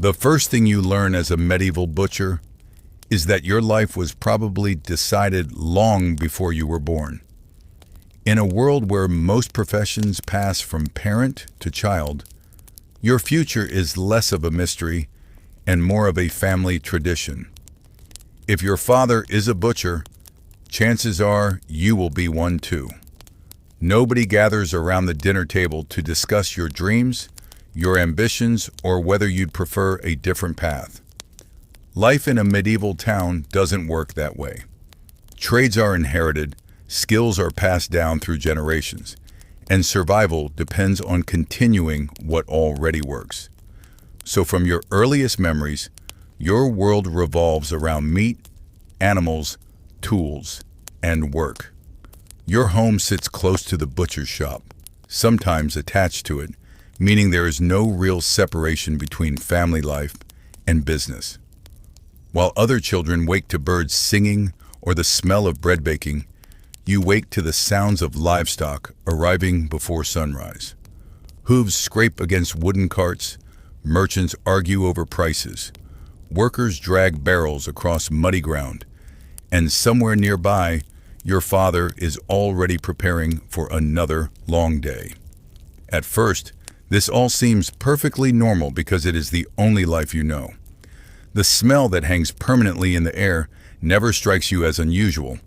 The first thing you learn as a medieval butcher is that your life was probably decided long before you were born. In a world where most professions pass from parent to child, your future is less of a mystery and more of a family tradition. If your father is a butcher, chances are you will be one too. Nobody gathers around the dinner table to discuss your dreams, your ambitions, or whether you'd prefer a different path. Life in a medieval town doesn't work that way. Trades are inherited, skills are passed down through generations, and survival depends on continuing what already works. So from your earliest memories, your world revolves around meat, animals, tools, and work. Your home sits close to the butcher's shop, sometimes attached to it, meaning there is no real separation between family life and business. While other children wake to birds singing or the smell of bread baking, you wake to the sounds of livestock arriving before sunrise. Hooves scrape against wooden carts, merchants argue over prices, workers drag barrels across muddy ground, and somewhere nearby, your father is already preparing for another long day. At first, this all seems perfectly normal because it is the only life you know. The smell that hangs permanently in the air never strikes you as unusual.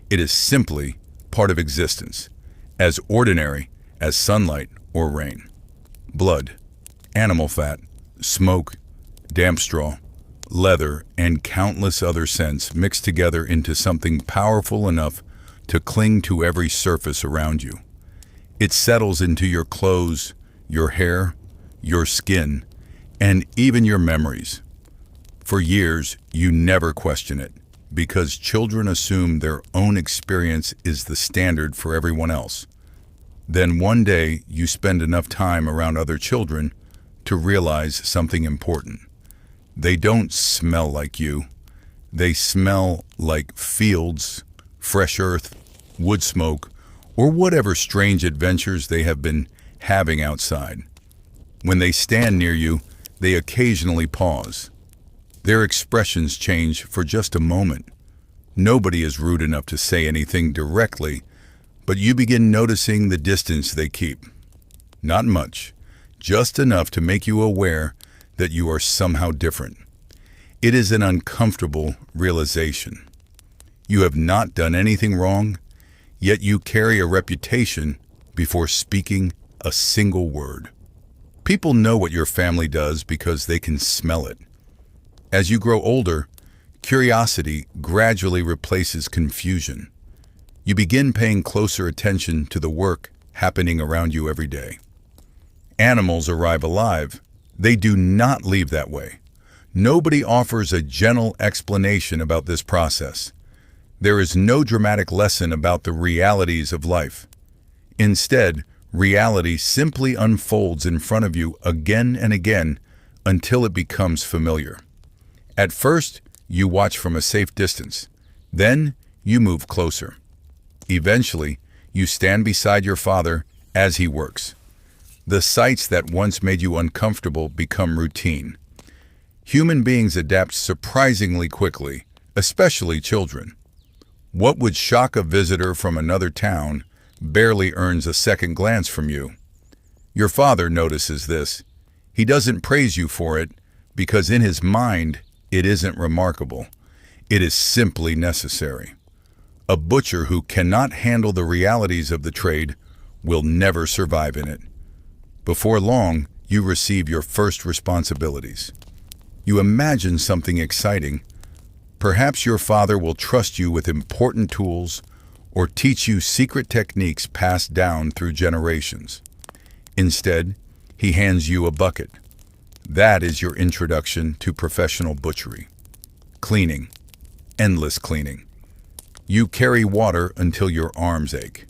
It is simply part of existence, as ordinary as sunlight or rain. Blood, animal fat, smoke, damp straw, leather, and countless other scents mix together into something powerful enough to cling to every surface around you. It settles into your clothes, your hair, your skin, and even your memories. For years, you never question it, because children assume their own experience is the standard for everyone else. Then one day, you spend enough time around other children to realize something important. They don't smell like you. They smell like fields, fresh earth, wood smoke, or whatever strange adventures they have been having outside. When they stand near you, they occasionally pause. Their expressions change for just a moment. Nobody is rude enough to say anything directly, but you begin noticing the distance they keep. Not much, just enough to make you aware that you are somehow different. It is an uncomfortable realization. You have not done anything wrong, yet you carry a reputation before speaking a single word. People know what your family does because they can smell it. As you grow older, curiosity gradually replaces confusion. You begin paying closer attention to the work happening around you every day. Animals arrive alive. They do not leave that way. Nobody offers a gentle explanation about this process. There is no dramatic lesson about the realities of life. Instead, reality simply unfolds in front of you again and again until it becomes familiar. At first, you watch from a safe distance. Then, you move closer. Eventually, you stand beside your father as he works. The sights that once made you uncomfortable become routine. Human beings adapt surprisingly quickly, especially children. What would shock a visitor from another town barely earns a second glance from you. Your father notices this. He doesn't praise you for it because in his mind, it isn't remarkable. It is simply necessary. A butcher who cannot handle the realities of the trade will never survive in it. Before long, you receive your first responsibilities. You imagine something exciting. Perhaps your father will trust you with important tools or teach you secret techniques passed down through generations. Instead, he hands you a bucket. That is your introduction to professional butchery. Cleaning. Endless cleaning. You carry water until your arms ache.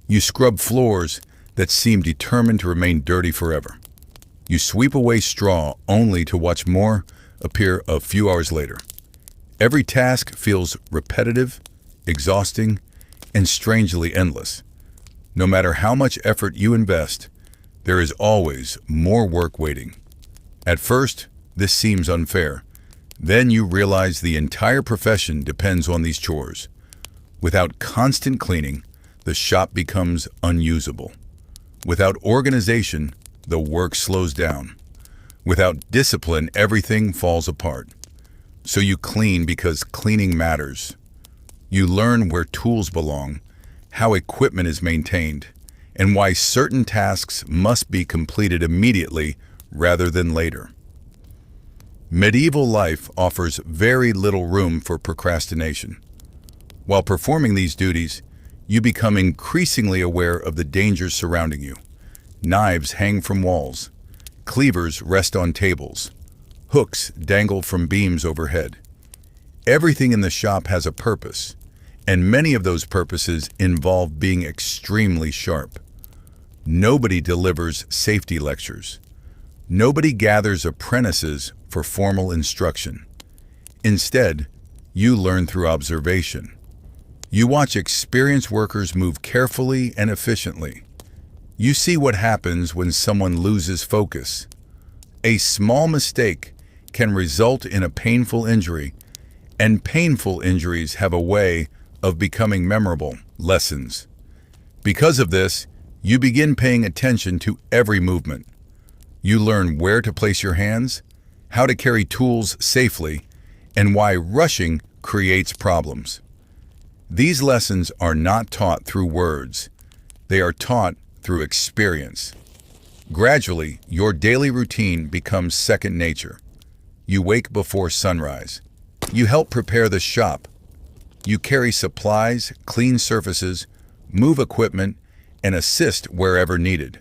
You scrub floors that seem determined to remain dirty forever. You sweep away straw only to watch more appear a few hours later. Every task feels repetitive, exhausting, and strangely endless. No matter how much effort you invest, there is always more work waiting. At first, This seems unfair. Then you realize the entire profession depends on these chores. Without constant cleaning, the shop becomes unusable. Without organization, the work slows down. Without discipline, everything falls apart. So you clean because cleaning matters. You learn where tools belong, how equipment is maintained, and why certain tasks must be completed immediately rather than later. Medieval life offers very little room for procrastination. While performing these duties, you become increasingly aware of the dangers surrounding you. Knives hang from walls. Cleavers rest on tables. Hooks dangle from beams overhead. Everything in the shop has a purpose, and many of those purposes involve being extremely sharp. Nobody delivers safety lectures. Nobody gathers apprentices for formal instruction. Instead, you learn through observation. You watch experienced workers move carefully and efficiently. You see what happens when someone loses focus. A small mistake can result in a painful injury, and painful injuries have a way of becoming memorable lessons. Because of this, you begin paying attention to every movement. You learn where to place your hands, how to carry tools safely, and why rushing creates problems. These lessons are not taught through words. They are taught through experience. Gradually, your daily routine becomes second nature. You wake before sunrise. You help prepare the shop. You carry supplies, clean surfaces, move equipment, and assist wherever needed.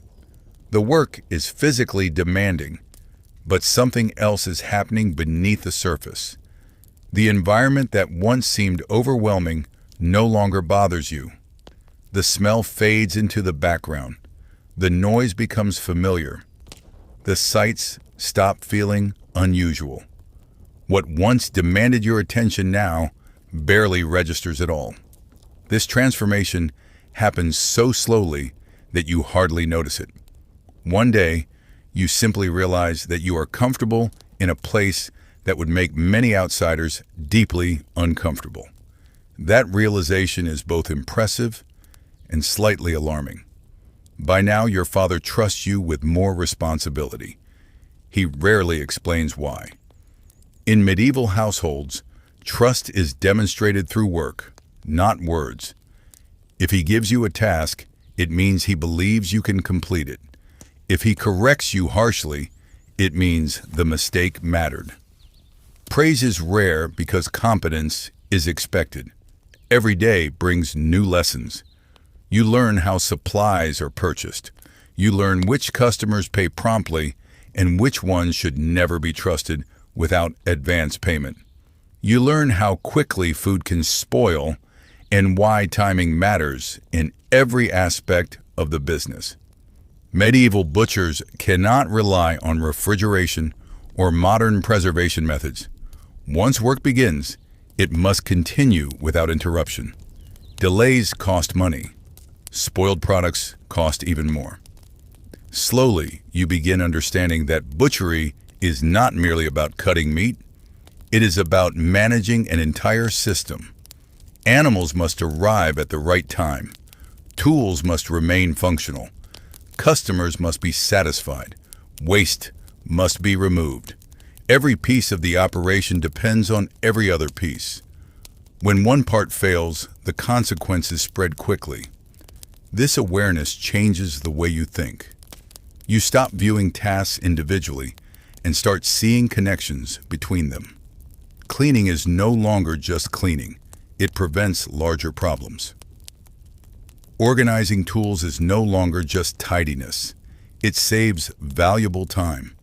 The work is physically demanding, but something else is happening beneath the surface. The environment that once seemed overwhelming no longer bothers you. The smell fades into the background. The noise becomes familiar. The sights stop feeling unusual. What once demanded your attention now barely registers at all. This transformation happens so slowly that you hardly notice it. One day, you simply realize that you are comfortable in a place that would make many outsiders deeply uncomfortable. That realization is both impressive and slightly alarming. By now, your father trusts you with more responsibility. He rarely explains why. In medieval households, trust is demonstrated through work, not words. If he gives you a task, it means he believes you can complete it. If he corrects you harshly, it means the mistake mattered. Praise is rare because competence is expected. Every day brings new lessons. You learn how supplies are purchased. You learn which customers pay promptly and which ones should never be trusted without advance payment. You learn how quickly food can spoil and why timing matters in every aspect of the business. Medieval butchers cannot rely on refrigeration or modern preservation methods. Once work begins, it must continue without interruption. Delays cost money. Spoiled products cost even more. Slowly, you begin understanding that butchery is not merely about cutting meat. It is about managing an entire system. Animals must arrive at the right time. Tools must remain functional. Customers must be satisfied. Waste must be removed. Every piece of the operation depends on every other piece. When one part fails, the consequences spread quickly. This awareness changes the way you think. You stop viewing tasks individually and start seeing connections between them. Cleaning is no longer just cleaning. It prevents larger problems. Organizing tools is no longer just tidiness. It saves valuable time.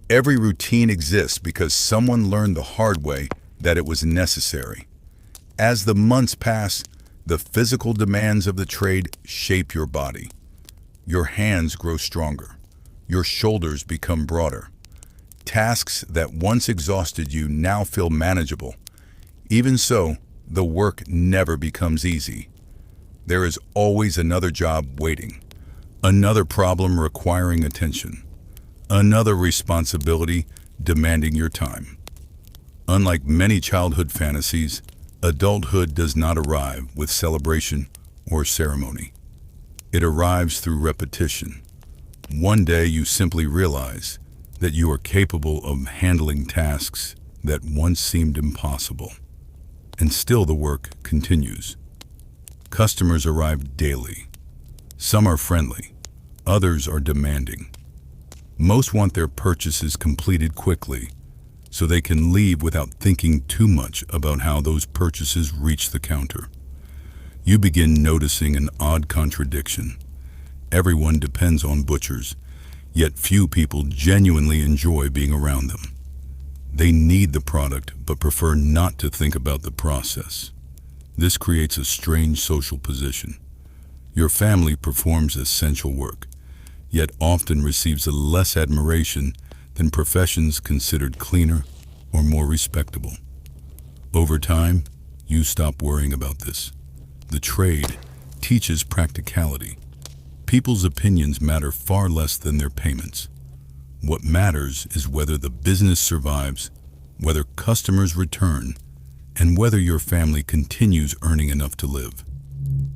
Every routine exists because someone learned the hard way that it was necessary. As the months pass, the physical demands of the trade shape your body. Your hands grow stronger. Your shoulders become broader. Tasks that once exhausted you now feel manageable. Even so, the work never becomes easy. There is always another job waiting, another problem requiring attention, another responsibility demanding your time. Unlike many childhood fantasies, adulthood does not arrive with celebration or ceremony. It arrives through repetition. One day you simply realize that you are capable of handling tasks that once seemed impossible. And still the work continues. Customers arrive daily. Some are friendly, others are demanding. Most want their purchases completed quickly, so they can leave without thinking too much about how those purchases reach the counter. You begin noticing an odd contradiction. Everyone depends on butchers, yet few people genuinely enjoy being around them. They need the product but prefer not to think about the process. This creates a strange social position. Your family performs essential work, yet often receives less admiration than professions considered cleaner or more respectable. Over time, you stop worrying about this. The trade teaches practicality. People's opinions matter far less than their payments. What matters is whether the business survives, whether customers return, and whether your family continues earning enough to live.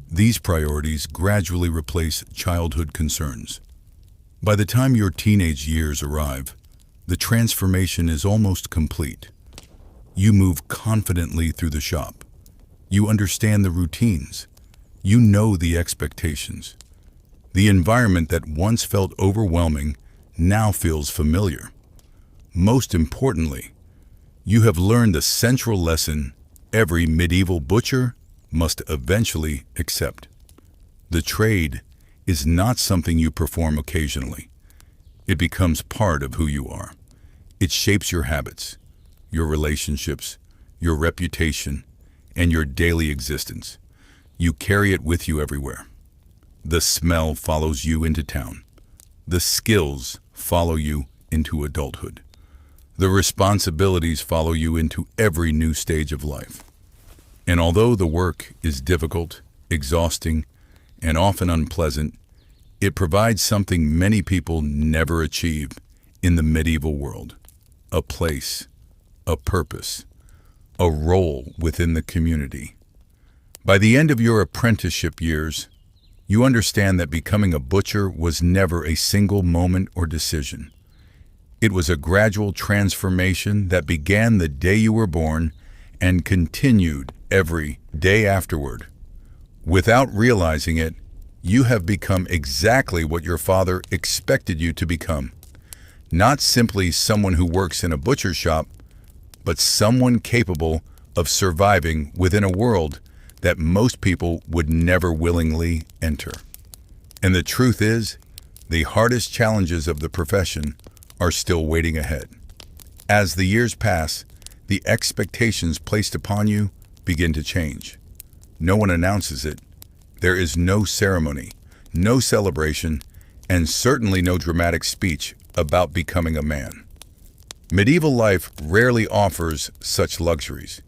These priorities gradually replace childhood concerns. By the time your teenage years arrive, the transformation is almost complete. You move confidently through the shop. You understand the routines. You know the expectations. The environment that once felt overwhelming now feels familiar. Most importantly, you have learned the central lesson every medieval butcher must eventually accept. The trade is not something you perform occasionally. It becomes part of who you are. It shapes your habits, your relationships, your reputation, and your daily existence. You carry it with you everywhere. The smell follows you into town. The skills follow you into adulthood. The responsibilities follow you into every new stage of life. And although the work is difficult, exhausting, and often unpleasant, it provides something many people never achieve in the medieval world: a place, a purpose, a role within the community. By the end of your apprenticeship years, you understand that becoming a butcher was never a single moment or decision. It was a gradual transformation that began the day you were born and continued every day afterward. Without realizing it, you have become exactly what your father expected you to become. Not simply someone who works in a butcher shop, but someone capable of surviving within a world that most people would never willingly enter. And the truth is, the hardest challenges of the profession are still waiting ahead. As the years pass, the expectations placed upon you begin to change. No one announces it. There is no ceremony, no celebration, and certainly no dramatic speech about becoming a man. Medieval life rarely offers such luxuries.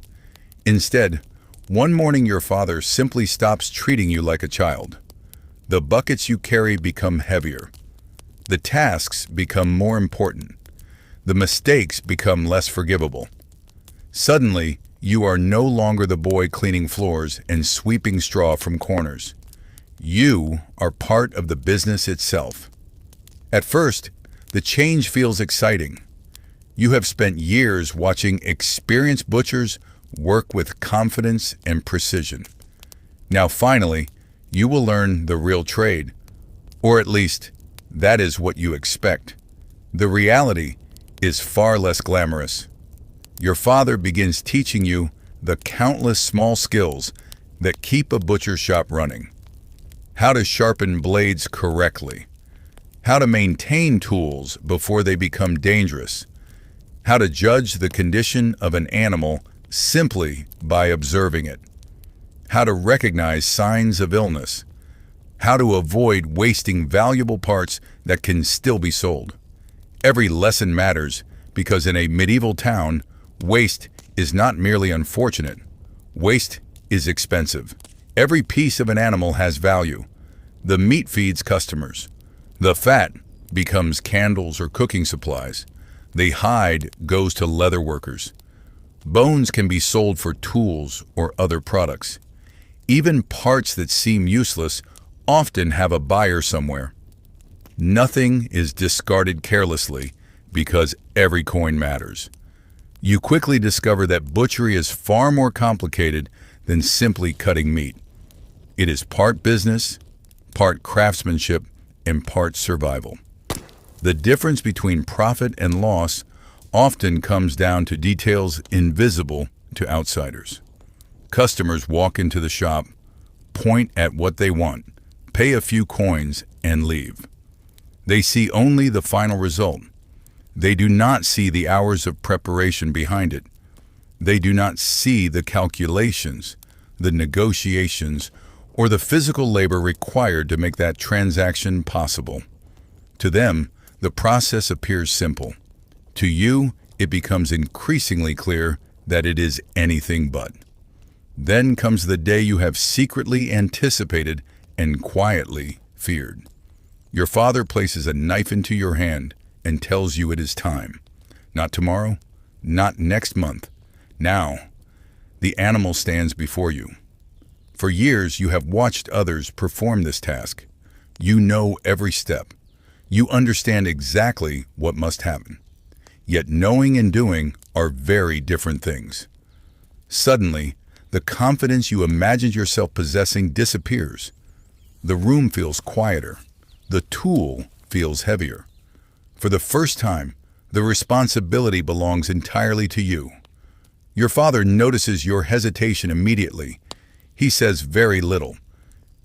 Instead, one morning your father simply stops treating you like a child. The buckets you carry become heavier. The tasks become more important. The mistakes become less forgivable. Suddenly, you are no longer the boy cleaning floors and sweeping straw from corners. You are part of the business itself. At first, the change feels exciting. You have spent years watching experienced butchers work with confidence and precision. Now finally, you will learn the real trade, or at least that is what you expect. The reality is far less glamorous. Your father begins teaching you the countless small skills that keep a butcher shop running. How to sharpen blades correctly. How to maintain tools before they become dangerous. How to judge the condition of an animal simply by observing it. How to recognize signs of illness. How to avoid wasting valuable parts that can still be sold. Every lesson matters because in a medieval town, waste is not merely unfortunate. Waste is expensive. Every piece of an animal has value. The meat feeds customers. The fat becomes candles or cooking supplies. The hide goes to leather workers. Bones can be sold for tools or other products. Even parts that seem useless often have a buyer somewhere. Nothing is discarded carelessly because every coin matters. You quickly discover that butchery is far more complicated than simply cutting meat. It is part business, part craftsmanship, and part survival. The difference between profit and loss often comes down to details invisible to outsiders. Customers walk into the shop, point at what they want, pay a few coins, and leave. They see only the final result. They do not see the hours of preparation behind it. They do not see the calculations, the negotiations, or the physical labor required to make that transaction possible. To them, the process appears simple. To you, it becomes increasingly clear that it is anything but. Then comes the day you have secretly anticipated and quietly feared. Your father places a knife into your hand and tells you it is time. Not tomorrow, not next month. Now, the animal stands before you. For years, you have watched others perform this task. You know every step. You understand exactly what must happen. Yet knowing and doing are very different things. Suddenly, the confidence you imagined yourself possessing disappears. The room feels quieter. The tool feels heavier. For the first time, the responsibility belongs entirely to you. Your father notices your hesitation immediately. He says very little.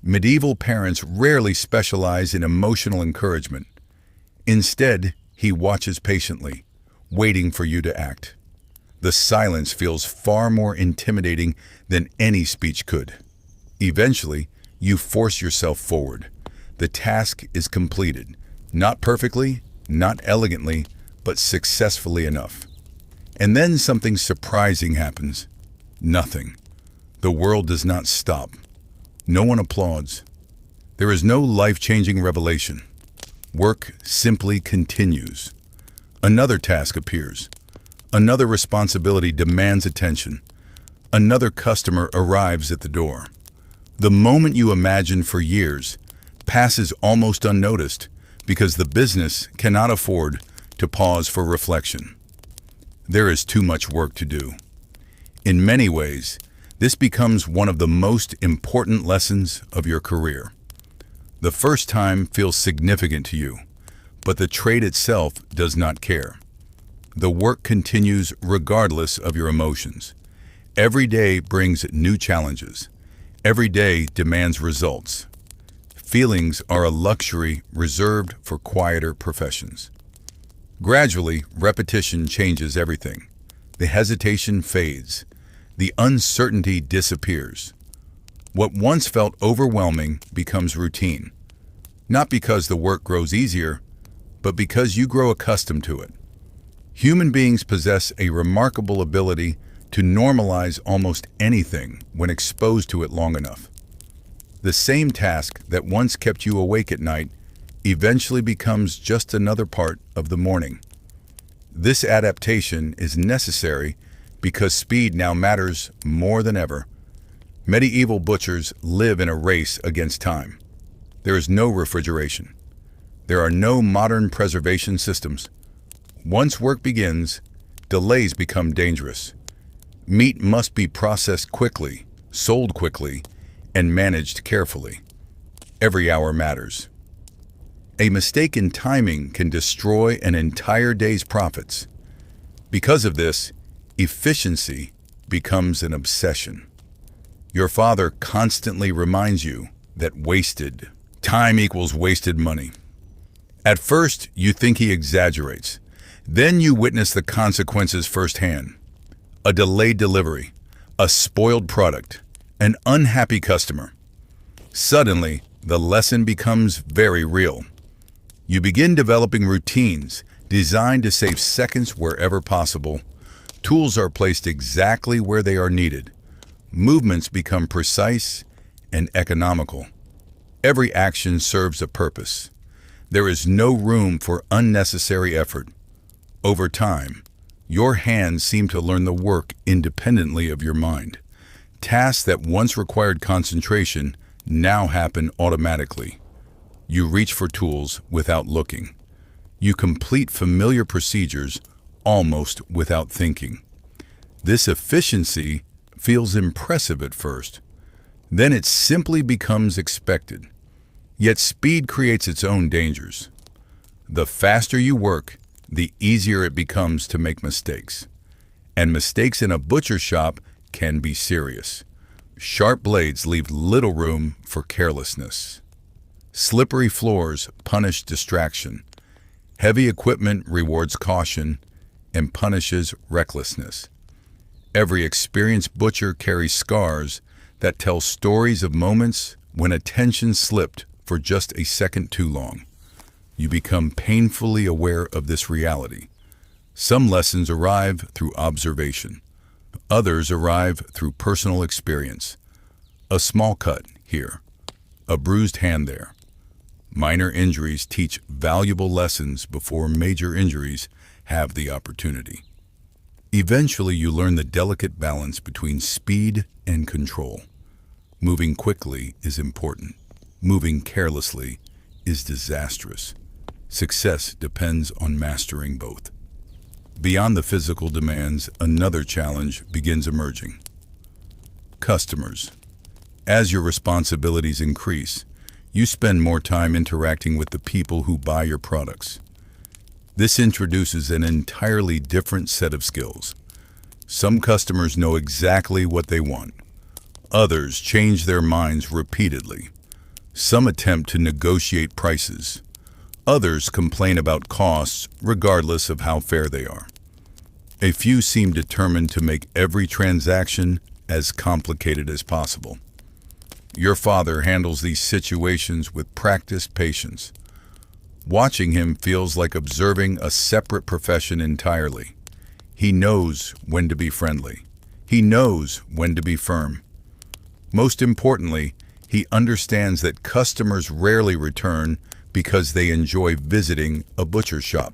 Medieval parents rarely specialize in emotional encouragement. Instead, he watches patiently, waiting for you to act. The silence feels far more intimidating than any speech could. Eventually, you force yourself forward. The task is completed, not perfectly, not elegantly, but successfully enough. And then something surprising happens. Nothing. The world does not stop. No one applauds. There is no life-changing revelation. Work simply continues. Another task appears. Another responsibility demands attention. Another customer arrives at the door. The moment you imagined for years passes almost unnoticed because the business cannot afford to pause for reflection. There is too much work to do. In many ways, this becomes one of the most important lessons of your career. The first time feels significant to you, but the trade itself does not care. The work continues regardless of your emotions. Every day brings new challenges. Every day demands results. Feelings are a luxury reserved for quieter professions. Gradually, repetition changes everything. The hesitation fades. The uncertainty disappears. What once felt overwhelming becomes routine. Not because the work grows easier, but because you grow accustomed to it. Human beings possess a remarkable ability to normalize almost anything when exposed to it long enough. The same task that once kept you awake at night eventually becomes just another part of the morning. This adaptation is necessary because speed now matters more than ever. Medieval butchers live in a race against time. There is no refrigeration. There are no modern preservation systems. Once work begins, delays become dangerous. Meat must be processed quickly, sold quickly, and managed carefully. Every hour matters. A mistake in timing can destroy an entire day's profits. Because of this, efficiency becomes an obsession. Your father constantly reminds you that wasted time equals wasted money. At first, you think he exaggerates. Then you witness the consequences firsthand. A delayed delivery, a spoiled product, an unhappy customer. Suddenly, the lesson becomes very real. You begin developing routines designed to save seconds wherever possible. Tools are placed exactly where they are needed. Movements become precise and economical. Every action serves a purpose. There is no room for unnecessary effort. Over time, your hands seem to learn the work independently of your mind. Tasks that once required concentration now happen automatically. You reach for tools without looking. You complete familiar procedures almost without thinking. This efficiency feels impressive at first. Then it simply becomes expected. Yet speed creates its own dangers. The faster you work, the easier it becomes to make mistakes. And mistakes in a butcher shop can be serious. Sharp blades leave little room for carelessness. Slippery floors punish distraction. Heavy equipment rewards caution and punishes recklessness. Every experienced butcher carries scars that tell stories of moments when attention slipped for just a second too long. You become painfully aware of this reality. Some lessons arrive through observation. Others arrive through personal experience. A small cut here, a bruised hand there. Minor injuries teach valuable lessons before major injuries have the opportunity. Eventually, you learn the delicate balance between speed and control. Moving quickly is important. Moving carelessly is disastrous. Success depends on mastering both. Beyond the physical demands, another challenge begins emerging. Customers. As your responsibilities increase, you spend more time interacting with the people who buy your products. This introduces an entirely different set of skills. Some customers know exactly what they want. Others change their minds repeatedly. Some attempt to negotiate prices. Others complain about costs regardless of how fair they are. A few seem determined to make every transaction as complicated as possible. Your father handles these situations with practiced patience. Watching him feels like observing a separate profession entirely. He knows when to be friendly. He knows when to be firm. Most importantly, he understands that customers rarely return because they enjoy visiting a butcher shop.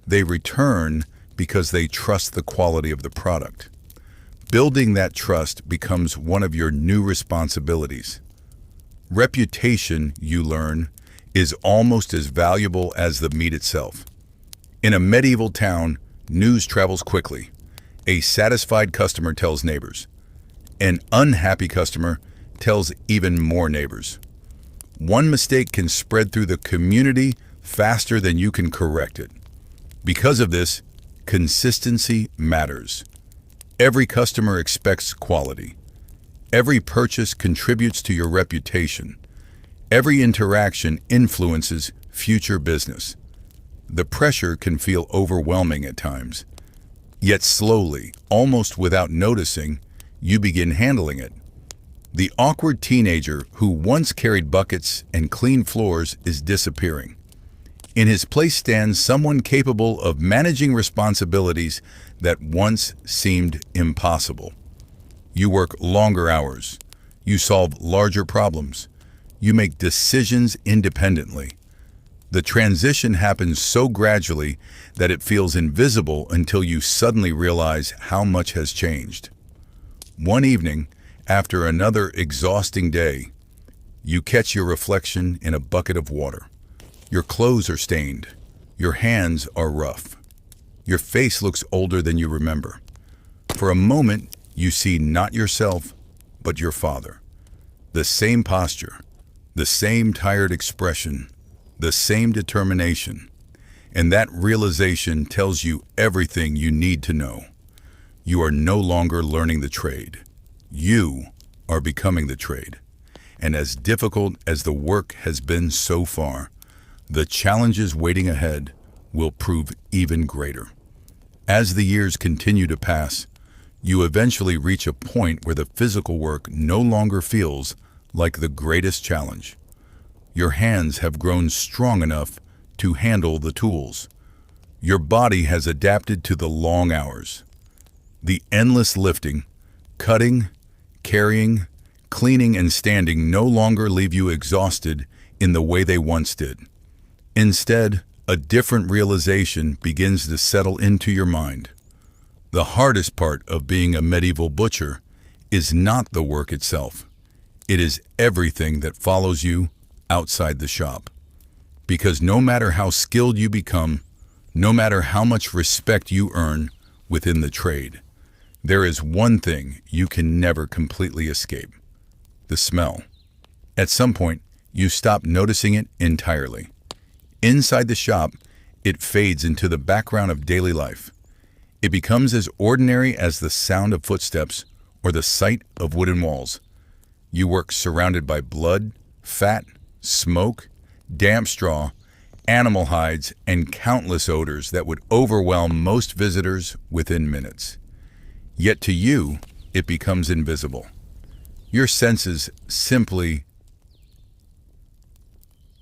They return because they trust the quality of the product. Building that trust becomes one of your new responsibilities. Reputation, you learn, is almost as valuable as the meat itself. In a medieval town, news travels quickly. A satisfied customer tells neighbors. An unhappy customer tells even more neighbors. One mistake can spread through the community faster than you can correct it. Because of this, consistency matters. Every customer expects quality. Every purchase contributes to your reputation. Every interaction influences future business. The pressure can feel overwhelming at times. Yet slowly, almost without noticing, you begin handling it. The awkward teenager who once carried buckets and cleaned floors is disappearing. In his place stands someone capable of managing responsibilities that once seemed impossible. You work longer hours. You solve larger problems. You make decisions independently. The transition happens so gradually that it feels invisible until you suddenly realize how much has changed. One evening, after another exhausting day, you catch your reflection in a bucket of water. Your clothes are stained. Your hands are rough. Your face looks older than you remember. For a moment, you see not yourself, but your father. The same posture, the same tired expression, the same determination. And that realization tells you everything you need to know. You are no longer learning the trade. You are becoming the trade. And as difficult as the work has been so far, the challenges waiting ahead will prove even greater. As the years continue to pass, you eventually reach a point where the physical work no longer feels like the greatest challenge. Your hands have grown strong enough to handle the tools. Your body has adapted to the long hours. The endless lifting, cutting, carrying, cleaning, and standing no longer leave you exhausted in the way they once did. Instead, a different realization begins to settle into your mind. The hardest part of being a medieval butcher is not the work itself. It is everything that follows you outside the shop. Because no matter how skilled you become, no matter how much respect you earn within the trade, there is one thing you can never completely escape: the smell. At some point, you stop noticing it entirely. Inside the shop, it fades into the background of daily life. It becomes as ordinary as the sound of footsteps or the sight of wooden walls. You work surrounded by blood, fat, smoke, damp straw, animal hides, and countless odors that would overwhelm most visitors within minutes. Yet to you, it becomes invisible. Your senses simply